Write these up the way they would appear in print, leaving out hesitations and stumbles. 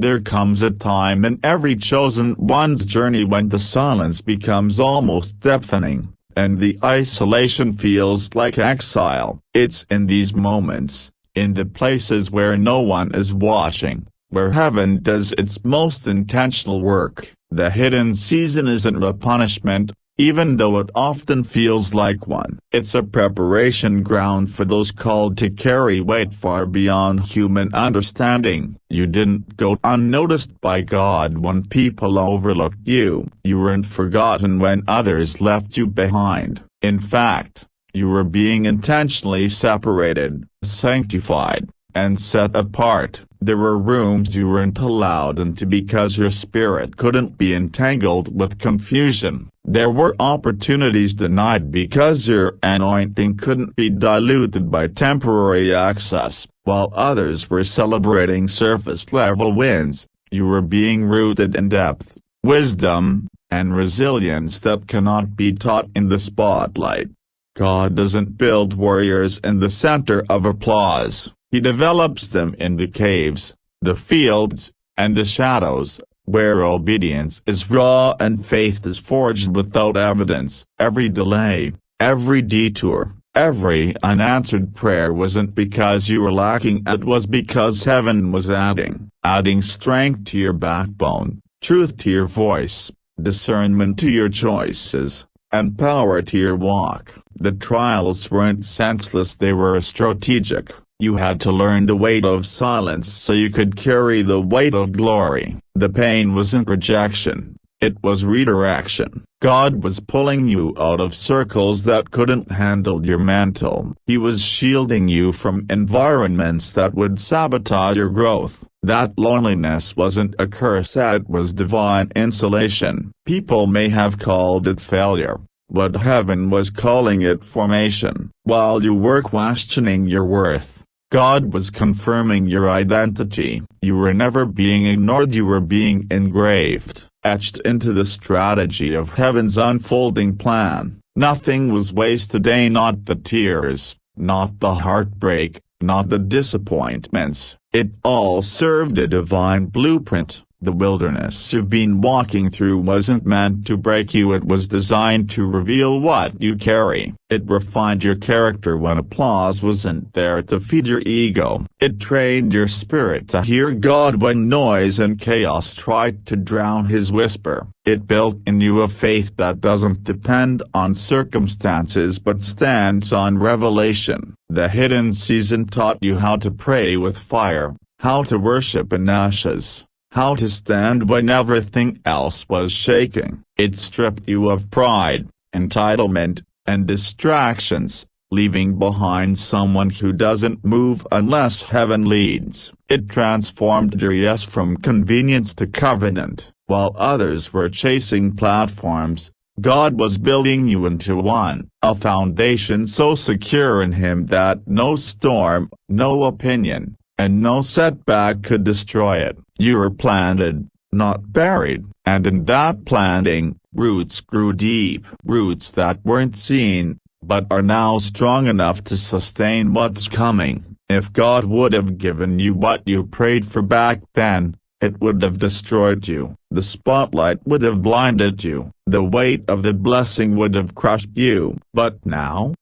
There comes a time in every chosen one's journey when the silence becomes almost deafening, and the isolation feels like exile. It's in these moments, in the places where no one is watching, where heaven does its most intentional work. The hidden season isn't a punishment, even though it often feels like one. It's a preparation ground for those called to carry weight far beyond human understanding. You didn't go unnoticed by God when people overlooked you. You weren't forgotten when others left you behind. In fact, you were being intentionally separated, sanctified, and set apart. There were rooms you weren't allowed into because your spirit couldn't be entangled with confusion. There were opportunities denied because your anointing couldn't be diluted by temporary access. While others were celebrating surface-level wins, you were being rooted in depth, wisdom, and resilience that cannot be taught in the spotlight. God doesn't build warriors in the center of applause. He develops them in the caves, the fields, and the shadows, where obedience is raw and faith is forged without evidence. Every delay, every detour, every unanswered prayer wasn't because you were lacking, it was because heaven was adding strength to your backbone, truth to your voice, discernment to your choices, and power to your walk. The trials weren't senseless, they were strategic. You had to learn the weight of silence so you could carry the weight of glory. The pain wasn't rejection, it was redirection. God was pulling you out of circles that couldn't handle your mantle. He was shielding you from environments that would sabotage your growth. That loneliness wasn't a curse, it was divine insulation. People may have called it failure, but heaven was calling it formation. While you were questioning your worth, God was confirming your identity. You were never being ignored, you were being engraved, etched into the strategy of heaven's unfolding plan. Nothing was wasted, not the tears, not the heartbreak, not the disappointments. It all served a divine blueprint. The wilderness you've been walking through wasn't meant to break you, it was designed to reveal what you carry. It refined your character when applause wasn't there to feed your ego. It trained your spirit to hear God when noise and chaos tried to drown His whisper. It built in you a faith that doesn't depend on circumstances but stands on revelation. The hidden season taught you how to pray with fire, how to worship in ashes, how to stand when everything else was shaking. It stripped you of pride, entitlement, and distractions, leaving behind someone who doesn't move unless heaven leads. It transformed your yes from convenience to covenant. While others were chasing platforms, God was building you into one, a foundation so secure in Him that no storm, no opinion, and no setback could destroy it. You were planted, not buried, and in that planting, roots grew deep. Roots that weren't seen, but are now strong enough to sustain what's coming. If God would have given you what you prayed for back then, it would have destroyed you. The spotlight would have blinded you. The weight of the blessing would have crushed you. But now,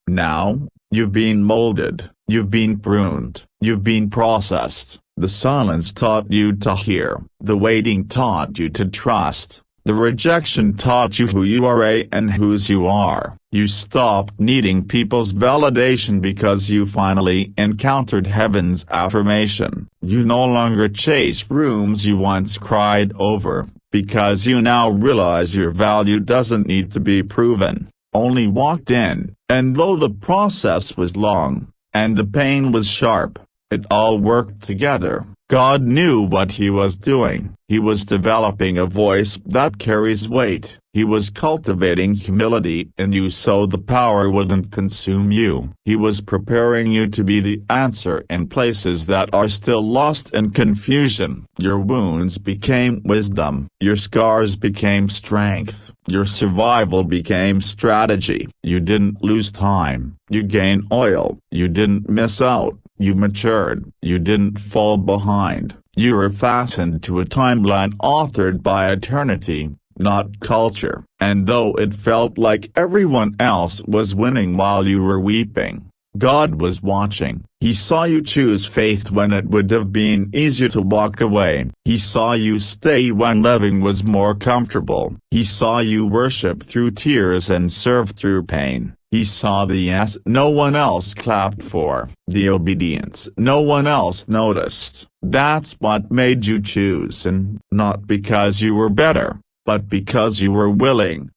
you've been molded, you've been pruned, you've been processed. The silence taught you to hear. The waiting taught you to trust. The rejection taught you who you are and whose you are. You stopped needing people's validation because you finally encountered heaven's affirmation. You no longer chase rooms you once cried over, because you now realize your value doesn't need to be proven, only walked in. And though the process was long, and the pain was sharp, it all worked together. God knew what He was doing. He was developing a voice that carries weight. He was cultivating humility in you so the power wouldn't consume you. He was preparing you to be the answer in places that are still lost in confusion. Your wounds became wisdom. Your scars became strength. Your survival became strategy. You didn't lose time. You gained oil. You didn't miss out. You matured. You didn't fall behind. You were fastened to a timeline authored by eternity, not culture. And though it felt like everyone else was winning while you were weeping, God was watching. He saw you choose faith when it would have been easier to walk away. He saw you stay when living was more comfortable. He saw you worship through tears and serve through pain. He saw the yes no one else clapped for, the obedience no one else noticed. That's what made you choose, and not because you were better, but because you were willing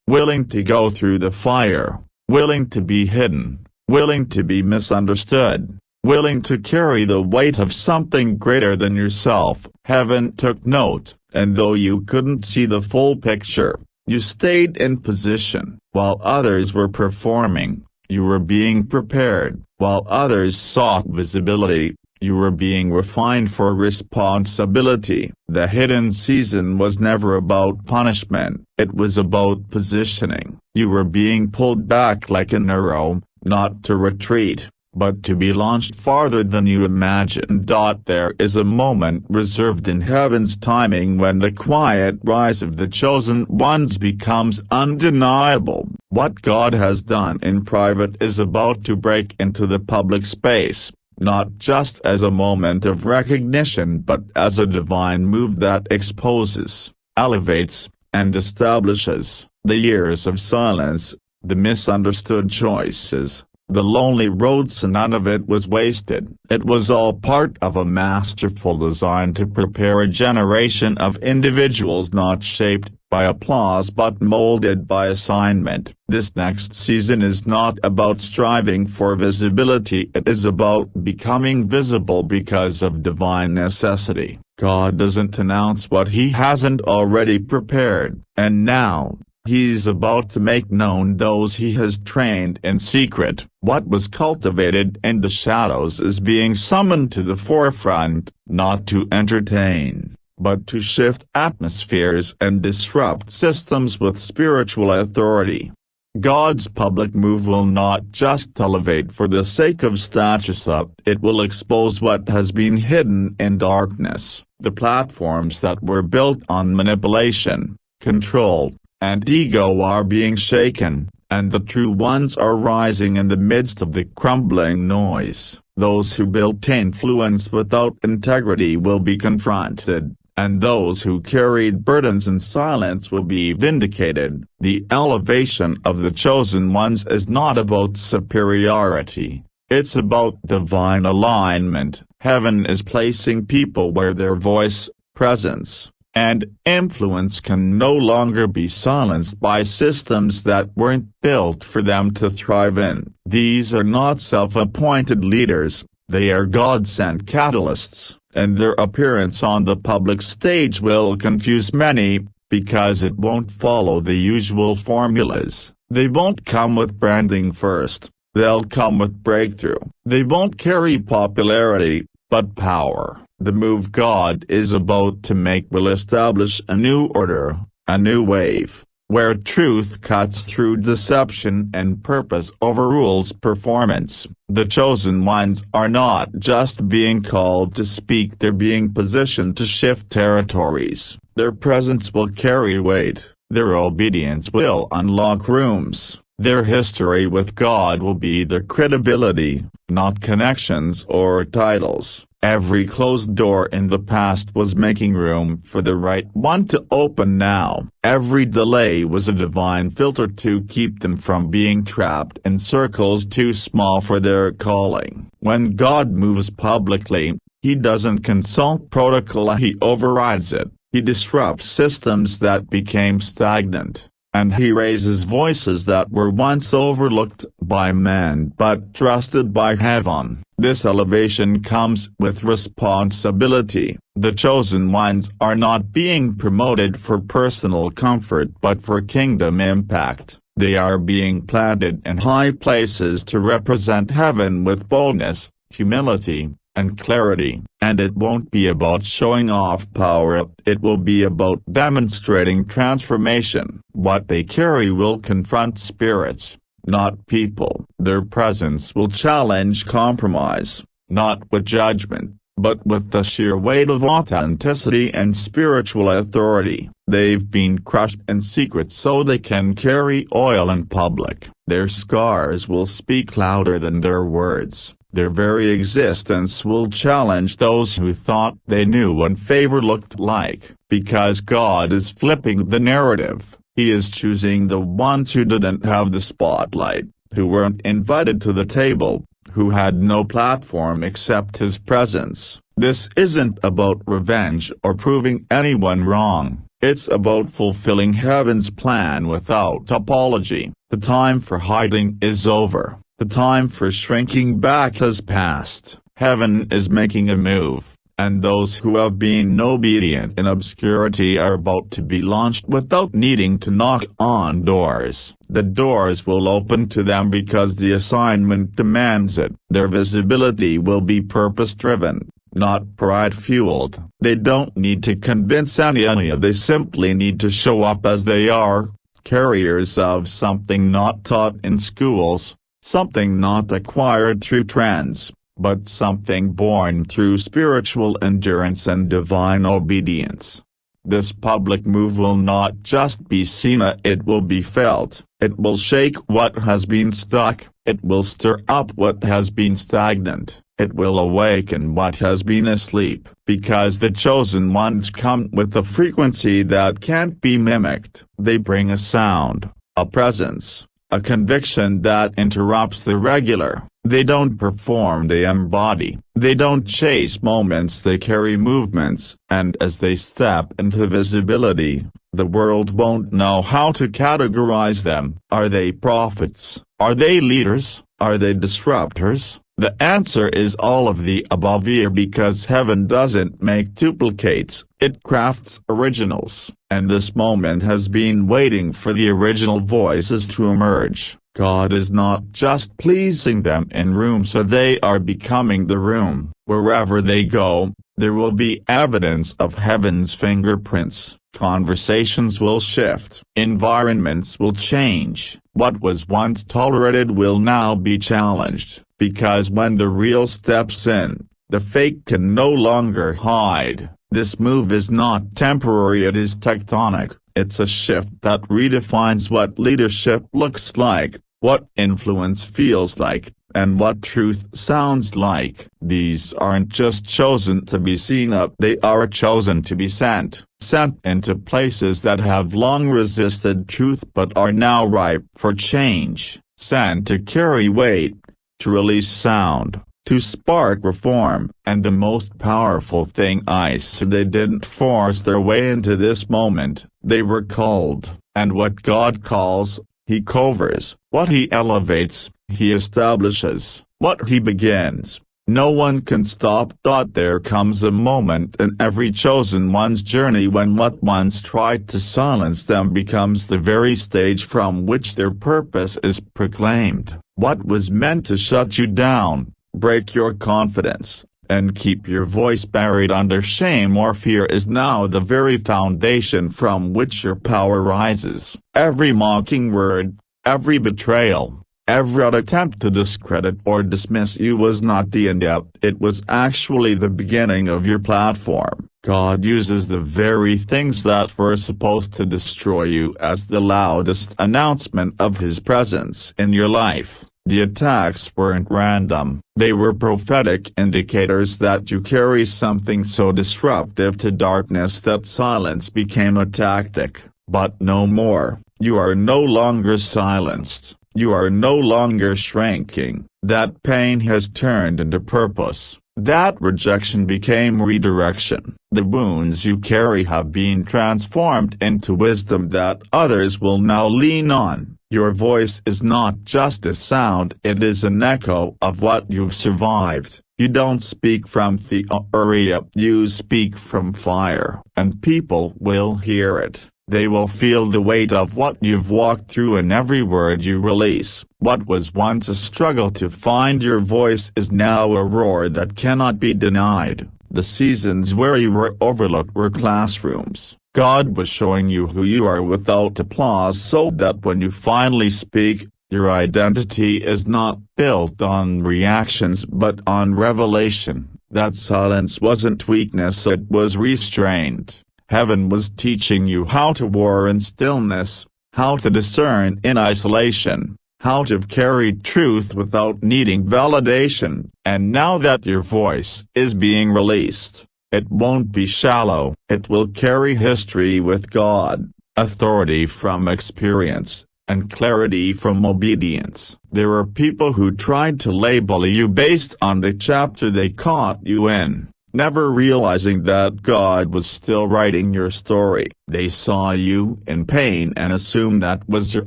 to go through the fire, willing to be hidden, willing to be misunderstood, willing to carry the weight of something greater than yourself. Heaven took note, and though you couldn't see the full picture, you stayed in position. While others were performing, you were being prepared. While others sought visibility, you were being refined for responsibility. The hidden season was never about punishment, it was about positioning. You were being pulled back like an arrow, not to retreat, but to be launched farther than you imagined. There is a moment reserved in heaven's timing when the quiet rise of the chosen ones becomes undeniable. What God has done in private is about to break into the public space, not just as a moment of recognition but as a divine move that exposes, elevates, and establishes. The years of silence, the misunderstood choices, the lonely roads, none of it was wasted. It was all part of a masterful design to prepare a generation of individuals not shaped by applause but molded by assignment. This next season is not about striving for visibility, it is about becoming visible because of divine necessity. God doesn't announce what He hasn't already prepared, and now, He's about to make known those He has trained in secret. What was cultivated in the shadows is being summoned to the forefront, not to entertain, but to shift atmospheres and disrupt systems with spiritual authority. God's public move will not just elevate for the sake of status, it will expose what has been hidden in darkness. The platforms that were built on manipulation, control, and ego are being shaken, and the true ones are rising in the midst of the crumbling noise. Those who built influence without integrity will be confronted, and those who carried burdens in silence will be vindicated. The elevation of the chosen ones is not about superiority, it's about divine alignment. Heaven is placing people where their voice, presence, and influence can no longer be silenced by systems that weren't built for them to thrive in. These are not self-appointed leaders, they are God-sent catalysts, and their appearance on the public stage will confuse many, because it won't follow the usual formulas. They won't come with branding first, they'll come with breakthrough. They won't carry popularity, but power. The move God is about to make will establish a new order, a new wave, where truth cuts through deception and purpose overrules performance. The chosen ones are not just being called to speak, they're being positioned to shift territories. Their presence will carry weight, their obedience will unlock rooms, their history with God will be their credibility, not connections or titles. Every closed door in the past was making room for the right one to open now. Every delay was a divine filter to keep them from being trapped in circles too small for their calling. When God moves publicly, He doesn't consult protocol, He overrides it. He disrupts systems that became stagnant, and He raises voices that were once overlooked by man but trusted by heaven. This elevation comes with responsibility. The chosen ones are not being promoted for personal comfort but for kingdom impact. They are being planted in high places to represent heaven with boldness, humility, and clarity. And it won't be about showing off power, it will be about demonstrating transformation. What they carry will confront spirits, not people. Their presence will challenge compromise, not with judgment, but with the sheer weight of authenticity and spiritual authority. They've been crushed in secret so they can carry oil in public. Their scars will speak louder than their words. Their very existence will challenge those who thought they knew what favor looked like. Because God is flipping the narrative, He is choosing the ones who didn't have the spotlight, who weren't invited to the table, who had no platform except His presence. This isn't about revenge or proving anyone wrong. It's about fulfilling heaven's plan without apology. The time for hiding is over. The time for shrinking back has passed. Heaven is making a move, and those who have been obedient in obscurity are about to be launched without needing to knock on doors. The doors will open to them because the assignment demands it. Their visibility will be purpose-driven, not pride-fueled. They don't need to convince anyone, they simply need to show up as they are, carriers of something not taught in schools, something not acquired through trends, but something born through spiritual endurance and divine obedience. This public move will not just be seen, it will be felt. It will shake what has been stuck, it will stir up what has been stagnant, it will awaken what has been asleep. Because the chosen ones come with a frequency that can't be mimicked. They bring a sound, a presence, a conviction that interrupts the regular. They don't perform, they embody. They don't chase moments, they carry movements. And as they step into visibility, the world won't know how to categorize them. Are they prophets? Are they leaders? Are they disruptors? The answer is all of the above here, because heaven doesn't make duplicates, it crafts originals. And this moment has been waiting for the original voices to emerge. God is not just pleasing them in rooms, so they are becoming the room. Wherever they go, there will be evidence of heaven's fingerprints. Conversations will shift. Environments will change. What was once tolerated will now be challenged. Because when the real steps in, the fake can no longer hide. This move is not temporary, it is tectonic. It's a shift that redefines what leadership looks like, what influence feels like, and what truth sounds like. These aren't just chosen to be seen up, they are chosen to be sent. Sent into places that have long resisted truth but are now ripe for change. Sent to carry weight, to release sound, to spark reform. And the most powerful thing is they didn't force their way into this moment, they were called. And what God calls, He covers. What He elevates, He establishes. What He begins, no one can stop. There comes a moment in every chosen one's journey when what once tried to silence them becomes the very stage from which their purpose is proclaimed. What was meant to shut you down, break your confidence, and keep your voice buried under shame or fear is now the very foundation from which your power rises. Every mocking word, every betrayal, every attempt to discredit or dismiss you was not the end, it was actually the beginning of your platform. God uses the very things that were supposed to destroy you as the loudest announcement of His presence in your life. The attacks weren't random, they were prophetic indicators that you carry something so disruptive to darkness that silence became a tactic. But no more, you are no longer silenced, you are no longer shrinking. That pain has turned into purpose. That rejection became redirection. The wounds you carry have been transformed into wisdom that others will now lean on. Your voice is not just a sound, it is an echo of what you've survived. You don't speak from theory, you speak from fire. And people will hear it. They will feel the weight of what you've walked through in every word you release. What was once a struggle to find your voice is now a roar that cannot be denied. The seasons where you were overlooked were classrooms. God was showing you who you are without applause so that when you finally speak, your identity is not built on reactions but on revelation. That silence wasn't weakness, it was restraint. Heaven was teaching you how to war in stillness, how to discern in isolation, how to carry truth without needing validation. And now that your voice is being released, it won't be shallow. It will carry history with God, authority from experience, and clarity from obedience. There are people who tried to label you based on the chapter they caught you in, never realizing that God was still writing your story. They saw you in pain and assumed that was your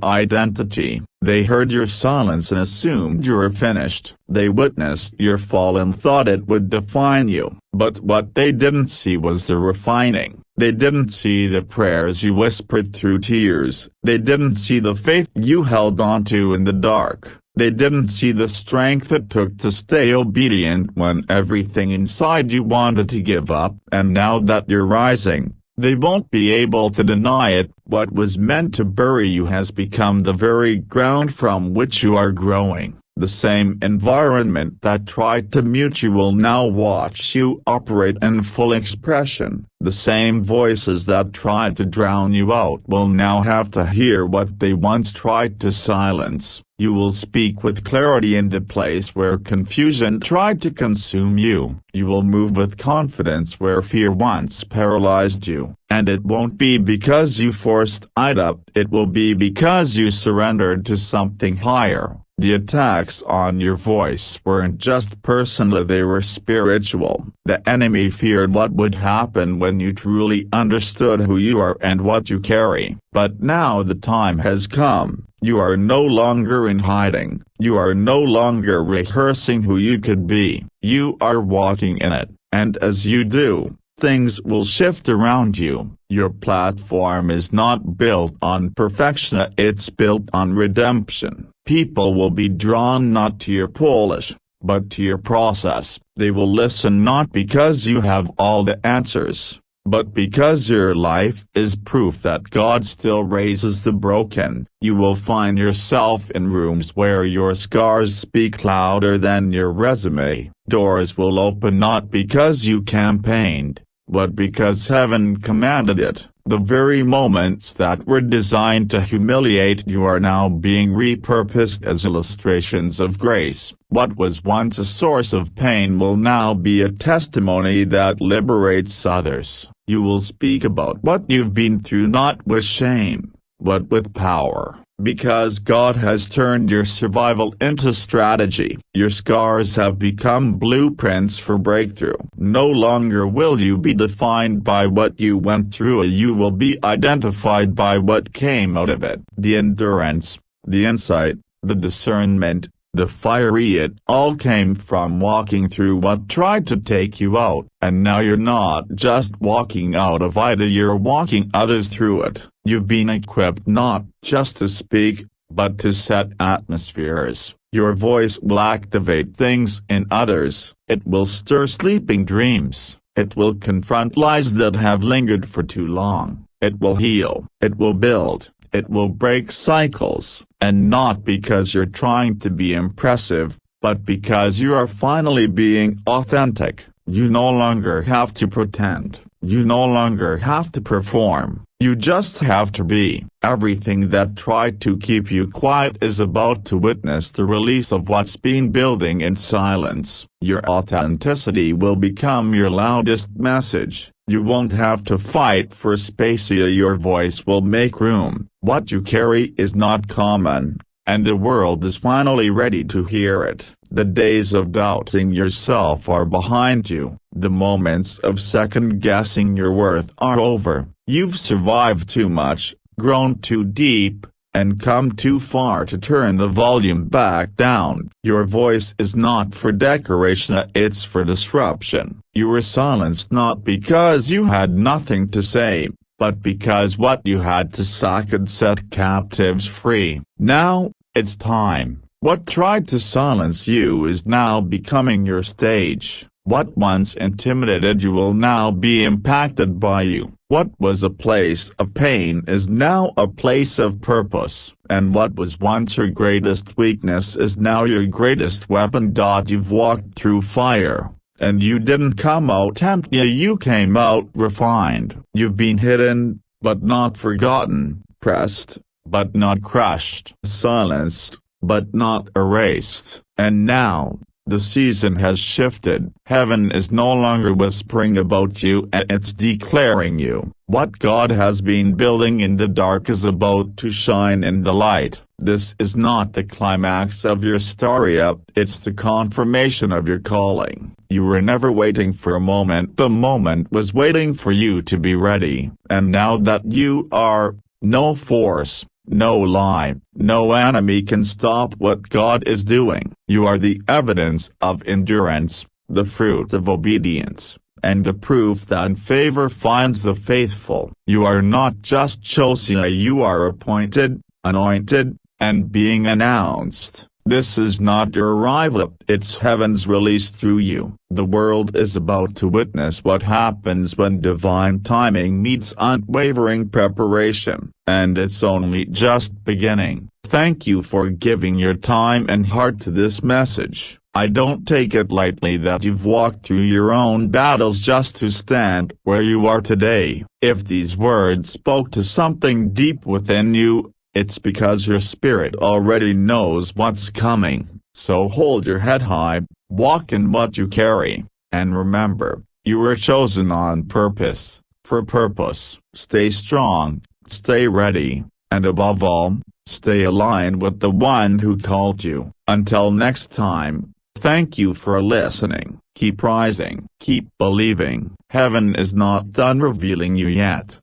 identity. They heard your silence and assumed you were finished. They witnessed your fall and thought it would define you. But what they didn't see was the refining. They didn't see the prayers you whispered through tears. They didn't see the faith you held onto in the dark. They didn't see the strength it took to stay obedient when everything inside you wanted to give up. And now that you're rising, they won't be able to deny it. What was meant to bury you has become the very ground from which you are growing. The same environment that tried to mute you will now watch you operate in full expression. The same voices that tried to drown you out will now have to hear what they once tried to silence. You will speak with clarity in the place where confusion tried to consume you. You will move with confidence where fear once paralyzed you. And it won't be because you forced it up, it will be because you surrendered to something higher. The attacks on your voice weren't just personal, they were spiritual. The enemy feared what would happen when you truly understood who you are and what you carry. But now the time has come. You are no longer in hiding. You are no longer rehearsing who you could be. You are walking in it. And as you do, things will shift around you. Your platform is not built on perfection, it's built on redemption. People will be drawn not to your polish, but to your process. They will listen not because you have all the answers, but because your life is proof that God still raises the broken. You will find yourself in rooms where your scars speak louder than your resume. Doors will open not because you campaigned, but because heaven commanded it. The very moments that were designed to humiliate you are now being repurposed as illustrations of grace. What was once a source of pain will now be a testimony that liberates others. You will speak about what you've been through not with shame, but with power. Because God has turned your survival into strategy. Your scars have become blueprints for breakthrough. No longer will you be defined by what you went through, you will be identified by what came out of it. The endurance, the insight, the discernment, the fiery, it all came from walking through what tried to take you out. And now you're not just walking out of it, you're walking others through it. You've been equipped not just to speak, but to set atmospheres. Your voice will activate things in others. It will stir sleeping dreams. It will confront lies that have lingered for too long. It will heal. It will build. It will break cycles. And not because you're trying to be impressive, but because you are finally being authentic. You no longer have to pretend. You no longer have to perform. You just have to be. Everything that tried to keep you quiet is about to witness the release of what's been building in silence. Your authenticity will become your loudest message. You won't have to fight for space, your voice will make room. What you carry is not common, and the world is finally ready to hear it. The days of doubting yourself are behind you. The moments of second-guessing your worth are over. You've survived too much, grown too deep, and come too far to turn the volume back down. Your voice is not for decoration, it's for disruption. You were silenced not because you had nothing to say, but because what you had to say could set captives free. Now, it's time. What tried to silence you is now becoming your stage. What once intimidated you will now be impacted by you. What was a place of pain is now a place of purpose. And what was once your greatest weakness is now your greatest weapon. You've walked through fire, And you didn't come out empty, you came out refined. You've been hidden, but not forgotten, pressed, but not crushed, silenced, but not erased. And now, the season has shifted. Heaven is no longer whispering about you, and it's declaring you. What God has been building in the dark is about to shine in the light. This is not the climax of your story, it's the confirmation of your calling. You were never waiting for a moment, the moment was waiting for you to be ready. And now that you are, no force, no lie, no enemy can stop what God is doing. You are the evidence of endurance, the fruit of obedience, and the proof that favor finds the faithful. You are not just chosen, you are appointed, anointed, and being announced. This is not your arrival, it's heaven's release through you. The world is about to witness what happens when divine timing meets unwavering preparation, and it's only just beginning. Thank you for giving your time and heart to this message. I don't take it lightly that you've walked through your own battles just to stand where you are today. If these words spoke to something deep within you, it's because your spirit already knows what's coming. So hold your head high, walk in what you carry, and remember, you were chosen on purpose, for purpose. Stay strong, stay ready, and above all, stay aligned with the one who called you. Until next time, thank you for listening. Keep rising, keep believing. Heaven is not done revealing you yet.